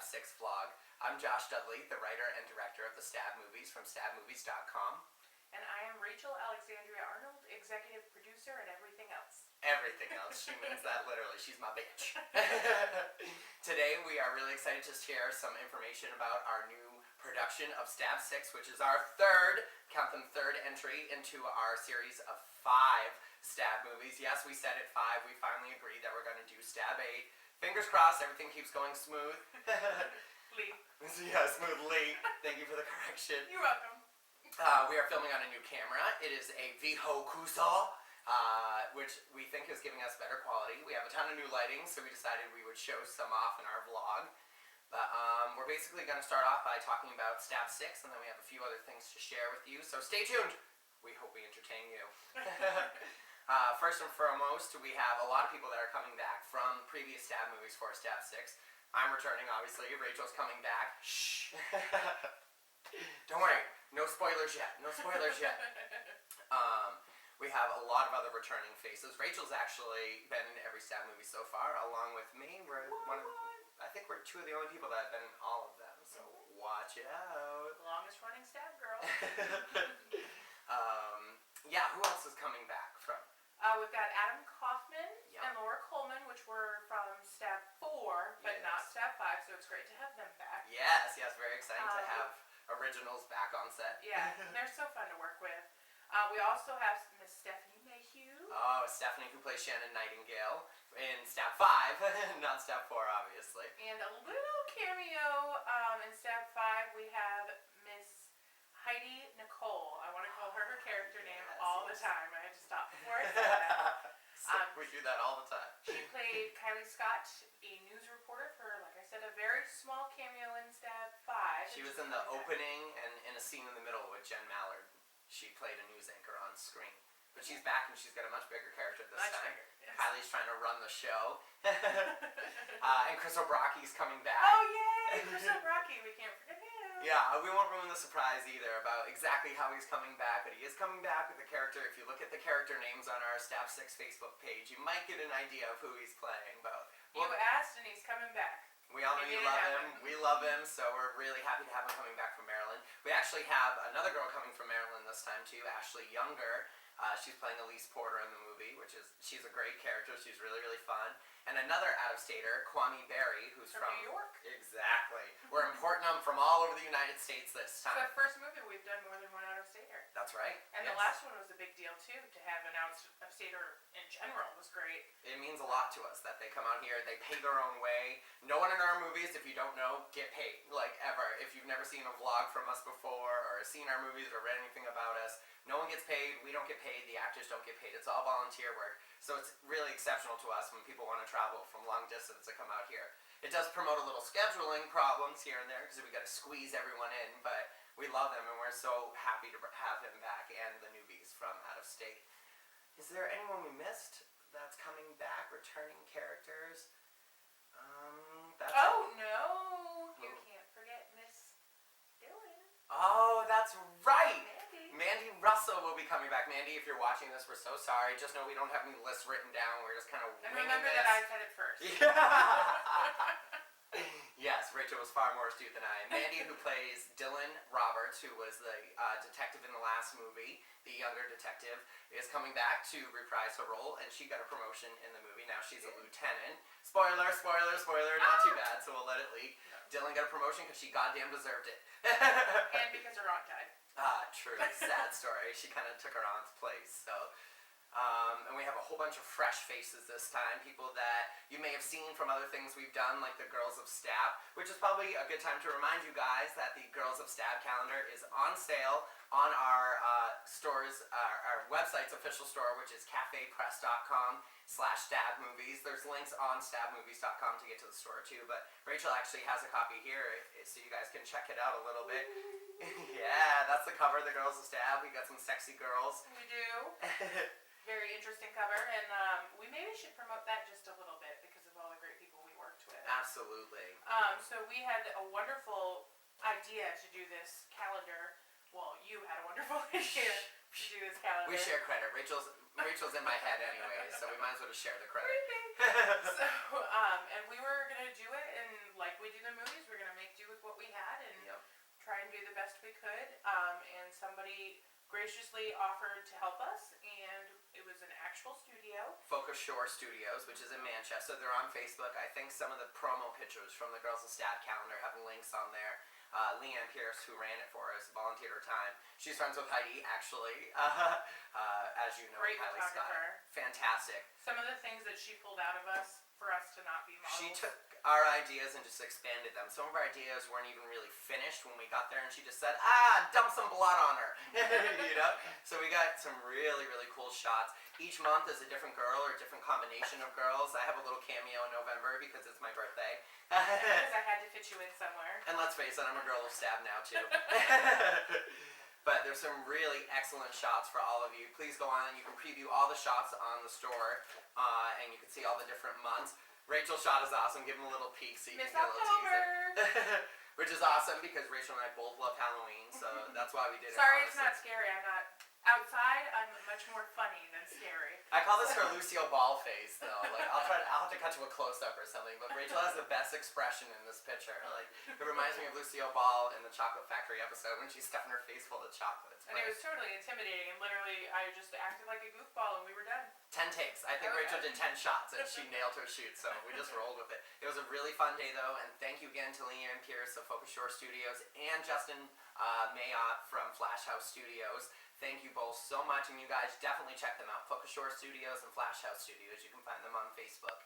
Stab 6 vlog. I'm Josh Dudley, the writer and director of the Stab Movies from StabMovies.com. And I am Rachel Alexandria Arnold, executive producer and everything else. Everything else. She means that literally. She's my bitch. Today we are really excited to share some information about our new production of Stab 6, which is our third entry into our series of 5 Stab movies. Yes, we said at 5. We finally agreed that we're going to do Stab 8. Fingers crossed, everything keeps going smooth. Lee. Yeah, smoothly. Thank you for the correction. You're welcome. We are filming on a new camera. It is a Viho Kuso, which we think is giving us better quality. We have a ton of new lighting, so we decided we would show some off in our vlog. But we're basically going to start off by talking about Stab 6, and then we have a few other things to share with you. So stay tuned. We hope we entertain you. First and foremost, we have a lot of people that are coming back from previous Stab movies for Stab 6. I'm returning, obviously. Rachel's coming back. Shh. Don't worry. No spoilers yet. No spoilers yet. We have a lot of other returning faces. Rachel's actually been in every Stab movie so far, along with me. I think we're 2 of the only people that have been in all of them, so watch out. Longest running Stab girl. Yeah, who else is coming back from? We've got Adam Kaufman and Laura Coleman, which were from Stab 4, but not Stab 5, so it's great to have them back. Yes, very exciting to have originals back on set. Yeah, they're so fun to work with. We also have Miss Stephanie Mayhew. Oh, Stephanie, who plays Shannon Nightingale in Stab 5, not Stab 4, obviously. And a little cameo in Stab 5, we have Miss Heidi Nicole. I want to call her character name all the time. I had to stop before I said that. We do that all the time. She played Kylie Scott, a news reporter for, like I said, a very small cameo in Stab 5. She was in the opening and in a scene in the middle with Jen Mallard. She played a news anchor on screen. But she's back and she's got a much bigger character this time. Yes. Kylie's trying to run the show. And Chris O'Brocky's coming back. Oh, yay! Chris O'Brocky. We can't forget him. Yeah, we won't ruin the surprise either about exactly how he's coming back, but he is coming back with the character. If you look at the character names on our Stab 6 Facebook page, you might get an idea of who he's playing. But you asked and he's coming back. We all know you love him. We love him, so we're really happy to have him coming back from Maryland. We actually have another girl coming from Maryland this time too, Ashley Younger. She's playing Elise Porter in the movie, she's a great character. She's really, really fun. And another out-of-stater, Kwame Berry, who's from New York. Exactly. We're importing them from all over the United States this time. It's the first movie we've done more than one out-of-stater. That's right. And the last one was a big deal too. To have an out-of-stater in general was great. It means a lot to us that they come out here. They pay their own way. No one in our movies, if you don't know, get paid. Like ever. If you've never seen a vlog from us before or seen our movies or read anything about us, no one gets paid. We don't get paid. The actors don't get paid. It's all volunteer work. So it's really exceptional to us when people want to travel from long distance to come out here. It does promote a little scheduling problems here and there because we got to squeeze everyone in, but we love him and we're so happy to have him back and the newbies from out of state. Is there anyone we missed that's coming back, returning characters? No, you can't forget Miss Dylan. Oh, that's right. Mandy Russell will be coming back. Mandy, if you're watching this, we're so sorry. Just know we don't have any lists written down. We're just kind of winging remember this. That I said it first. Yes, Rachel was far more astute than I. Mandy, who plays Dylan Roberts, who was the detective in the last movie, the younger detective, is coming back to reprise her role, and she got a promotion in the movie. Now she's a lieutenant. Spoiler, not too bad, so we'll let it leak. No. Dylan got a promotion because she goddamn deserved it. And because her aunt died. True. Sad story. She kind of took her aunt's place, so... and we have a whole bunch of fresh faces this time, people that you may have seen from other things we've done, like the Girls of Stab, which is probably a good time to remind you guys that the Girls of Stab calendar is on sale on our our website's official store, which is cafepress.com/stabmovies. There's links on StabMovies.com to get to the store too, but Rachel actually has a copy here, so you guys can check it out a little bit. Yeah, that's the cover of the Girls of Stab. We got some sexy girls. We do. Very interesting cover, and we maybe should promote that just a little bit because of all the great people we worked with. Absolutely. So we had a wonderful idea to do this calendar. Well, you had a wonderful idea to to do this calendar. We share credit. Rachel's in my head anyway, so we might as well just share the credit. So, and we were gonna do it, and like we do the movies, we're gonna make do with what we had and try and do the best we could. And somebody graciously offered to help us, and it was an actual studio. Focus Shore Studios, which is in Manchester. They're on Facebook. I think some of the promo pictures from the Girls of Stab calendar have links on there. Leanne Pierce, who ran it for us, volunteered her time. She's friends with Heidi, actually, as you know. Great Kylie Scott. photographer. Fantastic. Some of the things that she pulled out of us for us to not be models. She took our ideas and just expanded them. Some of our ideas weren't even really finished when we got there, and she just said, dump some blood on her. You know? So we got some really, really cool shots. Each month is a different girl or a different combination of girls. I have a little cameo in November because it's my birthday. Because I had to fit you in somewhere. And let's face it, I'm a girl of Stab now too. But there's some really excellent shots for all of you. Please go on and you can preview all the shots on the store, and you can see all the different months. Rachel's shot is awesome. Give them a little peek so you Miss can get a little October. teaser. Which is awesome because Rachel and I both love Halloween, so that's why we did it. Sorry, it's not scary. I'm not outside. I'm much more funny than scary. I call this her Lucille Ball face, though. Like I'll have to cut to a close up or something. But Rachel has the best expression in this picture. Like it reminds me of Lucille Ball in the Chocolate Factory episode when she's stuffing her face full of chocolates. And it was totally intimidating. And literally, I just acted like a goofball, and we were done. 10 takes. I think Rachel did 10 shots and she nailed her shoot, so we just rolled with it. It was a really fun day though, and thank you again to Leanne Pierce of Focus Shore Studios and Justin Mayotte from Flash House Studios. Thank you both so much, and you guys definitely check them out. Focus Shore Studios and Flash House Studios. You can find them on Facebook.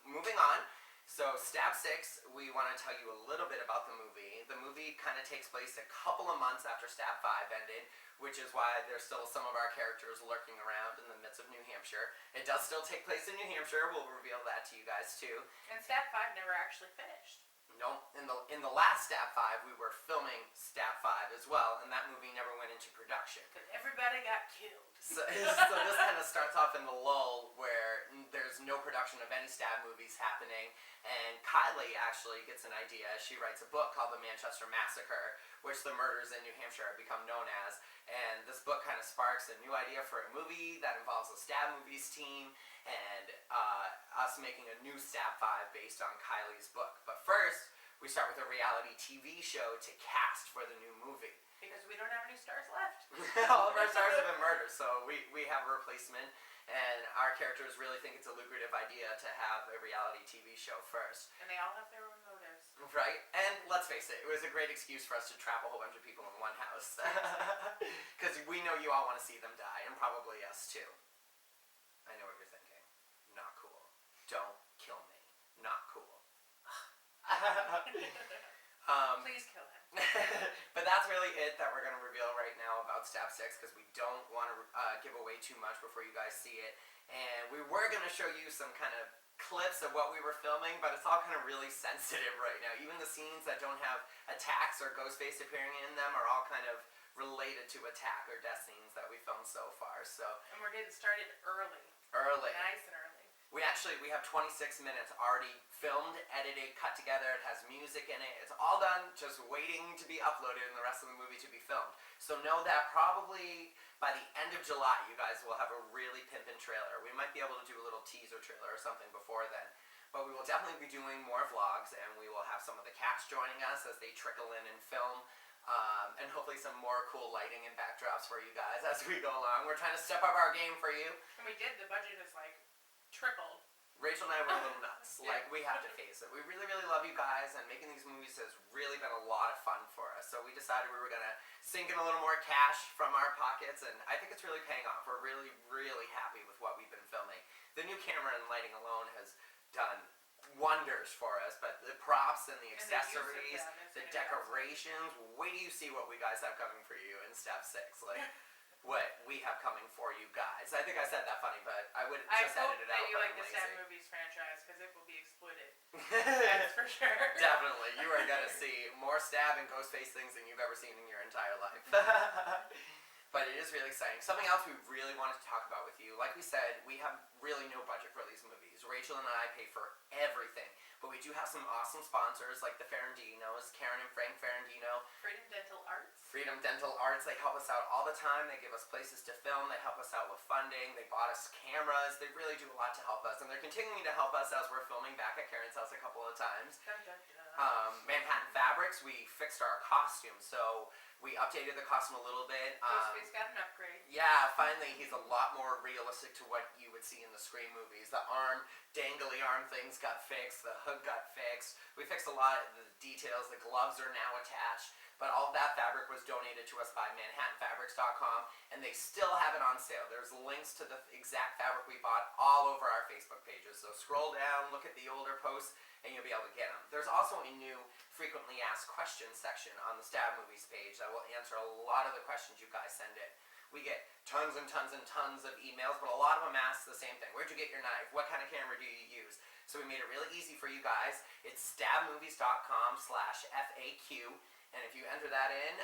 Moving on. So, Stab 6, we want to tell you a little bit about the movie. The movie kind of takes place a couple of months after Stab 5 ended, which is why there's still some of our characters lurking around in the midst of New Hampshire. It does still take place in New Hampshire. We'll reveal that to you guys, too. And Stab 5 never actually finished. No, in the last Stab 5, we were filming Stab 5 as well, and that movie never went into production. Because everybody got killed. So this kind of starts off in the lull where there's no production of any Stab movies happening, and Kylie actually gets an idea. She writes a book called The Manchester Massacre, which the murders in New Hampshire have become known as, and this book kind of sparks a new idea for a movie that involves the Stab Movies team, and us making a new Stab 5 based on Kylie's book. But first, we start with a reality TV show to cast for the new movie. Because we don't have any stars left. All of our stars have been murdered, so we have a replacement, and our characters really think it's a lucrative idea to have a reality TV show first. And they all have their own motives. Right? And let's face it was a great excuse for us to trap a whole bunch of people in one house. Because we know you all want to see them die, and probably us too. I know what you're thinking. Not cool. Don't kill me. Not cool. Please kill him. But that's really it that we're going to reveal right now about Stab 6, because we don't want to give away too much before you guys see it. And we were going to show you some kind of clips of what we were filming, but it's all kind of really sensitive right now. Even the scenes that don't have attacks or Ghostface appearing in them are all kind of related to attack or death scenes that we filmed so far. So And we're getting started early. Early. Nice and early. We have 26 minutes already filmed, edited, cut together. It has music in it. It's all done, just waiting to be uploaded and the rest of the movie to be filmed. So know that probably by the end of July, you guys will have a really pimpin' trailer. We might be able to do a little teaser trailer or something before then. But we will definitely be doing more vlogs, and we will have some of the cast joining us as they trickle in and film. And hopefully some more cool lighting and backdrops for you guys as we go along. We're trying to step up our game for you. And we did. The budget is like tripled. Rachel and I were a little nuts. Yeah. Like, we have to face it. We really, really love you guys, and making these movies has really been a lot of fun for us. So we decided we were going to sink in a little more cash from our pockets, and I think it's really paying off. We're really, really happy with what we've been filming. The new camera and lighting alone has done wonders for us, but the props and the accessories, the decorations, wait till you see what we guys have coming for you in Step 6. Like, what we have coming for you guys. I think I said that funny, but I would just edit it out. I hope that you but like I'm the lazy. StabMovies franchise, because it will be exploited. That's for sure. Definitely. You are going to see more Stab and Ghostface things than you've ever seen in your entire life. But it is really exciting. Something else we really wanted to talk about with you. Like we said, we have really no budget for these movies. Rachel and I pay for everything. But we do have some awesome sponsors like the Ferrandinos, Karen and Frank Ferrandino. Freedom Dental Arts. Freedom Dental Arts, they help us out all the time. They give us places to film. They help us out with funding. They bought us cameras. They really do a lot to help us. And they're continuing to help us as we're filming back at Karen's house a couple of times. Dun, dun, dun. Manhattan Fabrics, we fixed our costume. So we updated the costume a little bit. Ghostface got an upgrade. Yeah, finally, he's a lot more realistic to what you would see in the Scream movies. The dangly arm things got fixed. The hood got fixed. We fixed a lot of the details. The gloves are now attached. But all of that fabric was donated to us by StabMovies.com, and they still have it on sale. There's links to the exact fabric we bought all over our Facebook pages. So scroll down, look at the older posts, and you'll be able to get them. There's also a new frequently asked questions section on the Stab Movies page that will answer a lot of the questions you guys send in. We get tons and tons and tons of emails, but a lot of them ask the same thing. Where'd you get your knife? What kind of camera do you use? So we made it really easy for you guys. It's StabMovies.com/FAQ. And if you enter that in,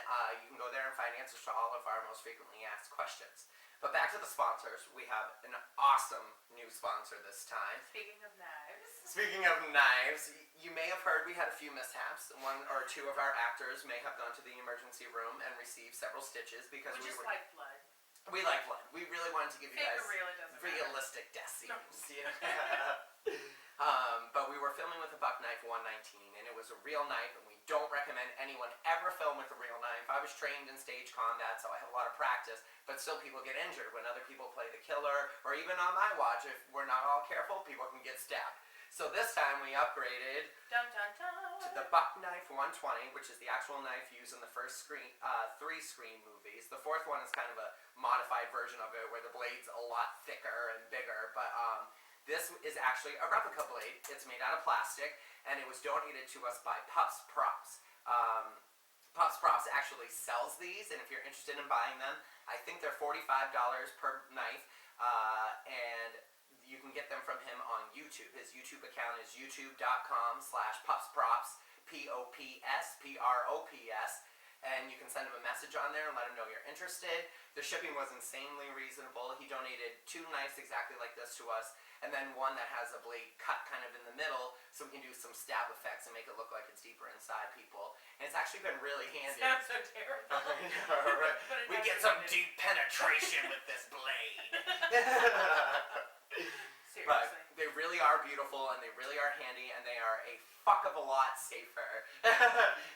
you can go there and find answers to all of our most frequently asked questions. But back to the sponsors. We have an awesome new sponsor this time. Speaking of knives. Speaking of knives, you may have heard we had a few mishaps. One or two of our actors may have gone to the emergency room and received several stitches because We just like blood. We like blood. We really wanted to give you Fake guys or real, it doesn't realistic death scenes. No. But we were filming with a buck knife 119, and it was a real knife, and we don't recommend anyone ever film with a real knife. I was trained in stage combat, so I have a lot of practice, but still people get injured when other people play the killer, or even on my watch, if we're not all careful, people can get stabbed. So this time we upgraded Dun, dun, dun. to the buck knife 120, which is the actual knife used in the first three Scream movies. The fourth one is kind of a modified version of it, where the blade's a lot thicker and bigger, but this is actually a replica blade. It's made out of plastic, and it was donated to us by Pups Props. Pups Props actually sells these, and if you're interested in buying them, I think they're $45 per knife, and you can get them from him on YouTube. His YouTube account is youtube.com/pupsprops, POPSPROPS, and you can send him a message on there and let him know you're interested. The shipping was insanely reasonable. He donated 2 knives exactly like this to us, and then one that has a blade cut kind of in the middle, so we can do some stab effects and make it look like it's deeper inside people. And it's actually been really handy. Sounds so terrible. Right. But it We has get to some be. deep penetration with this blade. Seriously. But they really are beautiful, and they really are handy, and they are a fuck of a lot safer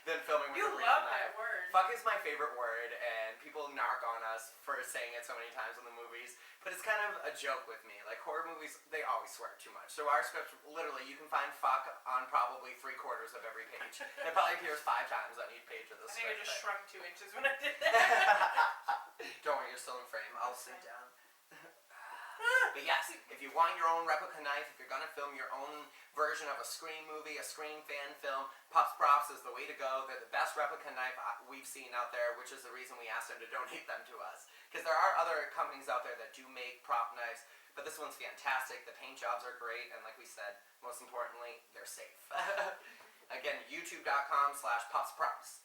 than filming with You a real love knife. that word. Fuck is my favorite word, and people narc on us for saying it so many times in the movies, but it's kind of a joke with me. Like, horror movies, they always swear too much. So our script, literally, you can find fuck on probably 3/4 of every page. It probably appears 5 times on each page of the I script. think I just shrunk 2 inches when I did that. Don't worry, you're still in frame. I'll sit down. But yes, if you want your own replica knife, if you're going to film your own version of a Scream movie, a Scream fan film, Pups Props is the way to go. They're the best replica knife we've seen out there, which is the reason we asked them to donate them to us. Because there are other companies out there that do make prop knives, but this one's fantastic. The paint jobs are great, and like we said, most importantly, they're safe. Again, youtube.com/pupsprops.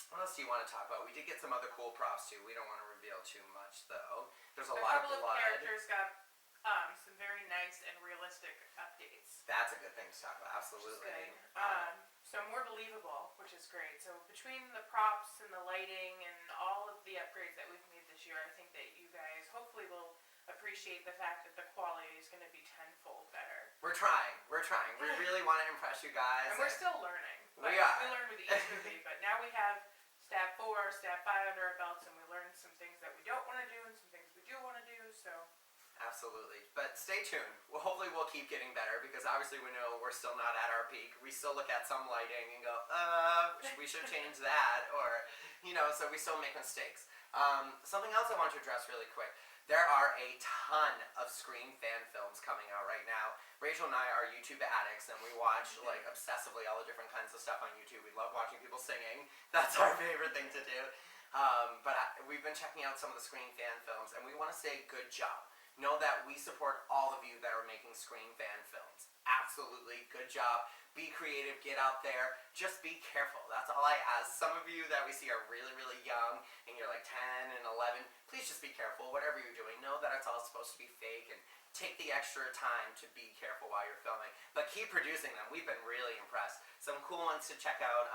What else do you want to talk about? We did get some other cool props too. We don't want to reveal too much though. There's a lot of couple blood. of characters got some very nice and realistic updates. That's a good thing to talk about. Which Absolutely. is good. So more believable, which is great. So between the props and the lighting and all of the upgrades that we've made this year, I think that you guys hopefully will appreciate the fact that the quality is going to be tenfold better. We're trying. We're trying. We really want to impress you guys. And we're still learning. We Like, are. We learn with each movie, but now we have Stab 4, Stab 5 under our belts, and we learned some things that we don't want to do and some things we do want to do, so. Absolutely. But stay tuned. Well, hopefully we'll keep getting better, because obviously we know we're still not at our peak. We still look at some lighting and go, we should change that, or, so we still make mistakes. Something else I want to address really quick. There are a ton of Scream fan films coming out right now. Rachel and I are YouTube addicts, and we watch obsessively all the different kinds of stuff on YouTube. We love watching people singing. That's our favorite thing to do. But we've been checking out some of the Scream fan films, and we want to say good job. Know that we support all of you that are making Scream fan films. Absolutely, good job. Be creative, get out there, just be careful. That's all I ask. Some of you that we see are really, really young, and you're like 10 and 11. Please just be careful, whatever you're doing. Know that it's all supposed to be fake, and take the extra time to be careful while you're filming. But keep producing them. We've been really impressed. Some cool ones to check out.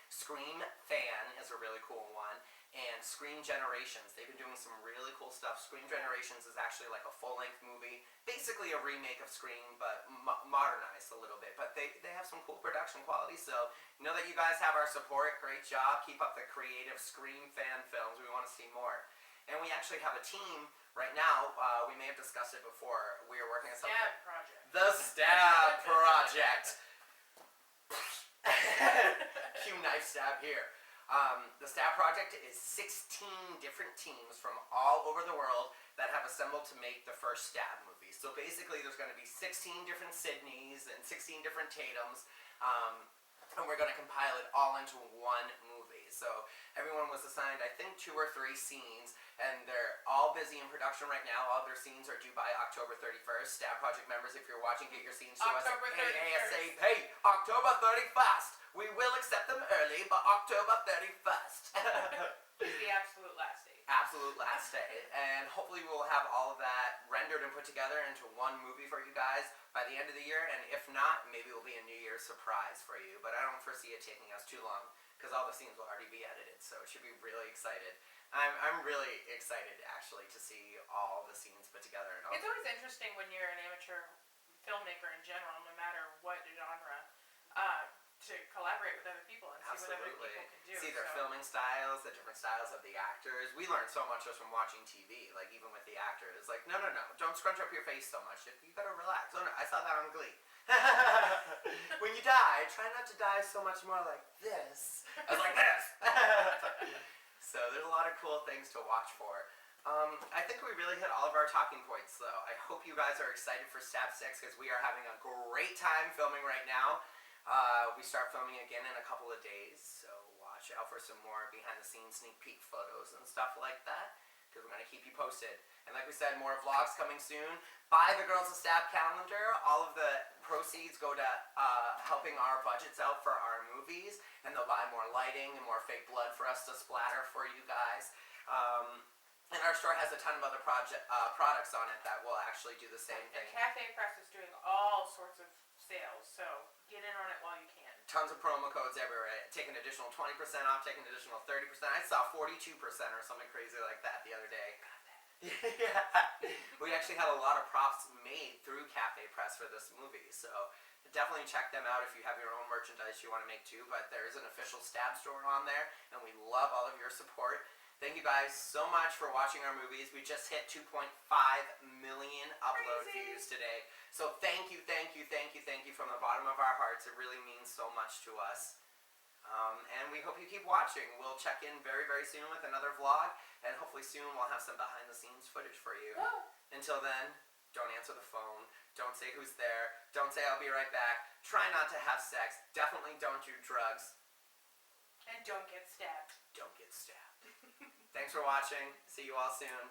Scream Fan is a really cool one. And Screen Generations, they've been doing some really cool stuff. Screen Generations is actually like a full-length movie, basically a remake of Scream, but modernized a little bit. But they have some cool production quality, so know that you guys have our support. Great job. Keep up the creative Scream fan films. We want to see more. And we actually have a team right now. We may have discussed it before. We are working on something. Stab Project. The Stab Project. Cue knife stab here. The Stab Project is 16 different teams from all over the world that have assembled to make the first Stab movie. So basically there's going to be 16 different Sydneys and 16 different Tatums, and we're going to compile it all into one movie. So everyone was assigned, I think, 2 or 3 scenes, and they're all busy in production right now. All their scenes are due by October 31st. Stab Project members, if you're watching, get your scenes to us October 31st. ASAP. October 31st. We will accept them early, but October 31st. Is the absolute last day. Absolute last day. And hopefully we'll have all of that rendered and put together into one movie for you guys by the end of the year. And if not, maybe it will be a New Year's surprise for you. But I don't foresee it taking us too long because all the scenes will already be edited. So it should be really excited. I'm really excited, actually, to see all the scenes put together. And all It's always interesting when you're an amateur filmmaker in general, no matter what genre, to collaborate with other people and see what other people can do. See their filming styles, the different styles of the actors. We learn so much just from watching TV, like even with the actors. Like, no, don't scrunch up your face so much. You gotta relax. Oh no, I saw that on Glee. When you die, try not to die so much more like this. I was like this. So there's a lot of cool things to watch for. I think we really hit all of our talking points, though. I hope you guys are excited for Stab 6 because we are having a great time filming right now. We start filming again in a couple of days, so watch out for some more behind-the-scenes sneak peek photos and stuff like that, because we're going to keep you posted. And like we said, more vlogs coming soon. Buy the Girls of Stab calendar. All of the proceeds go to helping our budgets out for our movies, and they'll buy more lighting and more fake blood for us to splatter for you guys. And our store has a ton of other products on it that will actually do the same The thing. Cafe Press is doing all sorts of sales, so get in on it while you can. Tons of promo codes everywhere. Take an additional 20% off, take an additional 30%. I saw 42% or something crazy like that the other day. Yeah. We actually had a lot of props made through Cafe Press for this movie, so definitely check them out if you have your own merchandise you want to make too, but there is an official Stab store on there, and we love all of your support. Thank you guys so much for watching our movies. We just hit 2.5 million upload views today. So thank you from the bottom of our hearts. It really means so much to us. And we hope you keep watching. We'll check in very, very soon with another vlog. And hopefully soon we'll have some behind the scenes footage for you. Until then, don't answer the phone. Don't say who's there. Don't say I'll be right back. Try not to have sex. Definitely don't do drugs. And don't get stabbed. Don't get stabbed. Thanks for watching. See you all soon.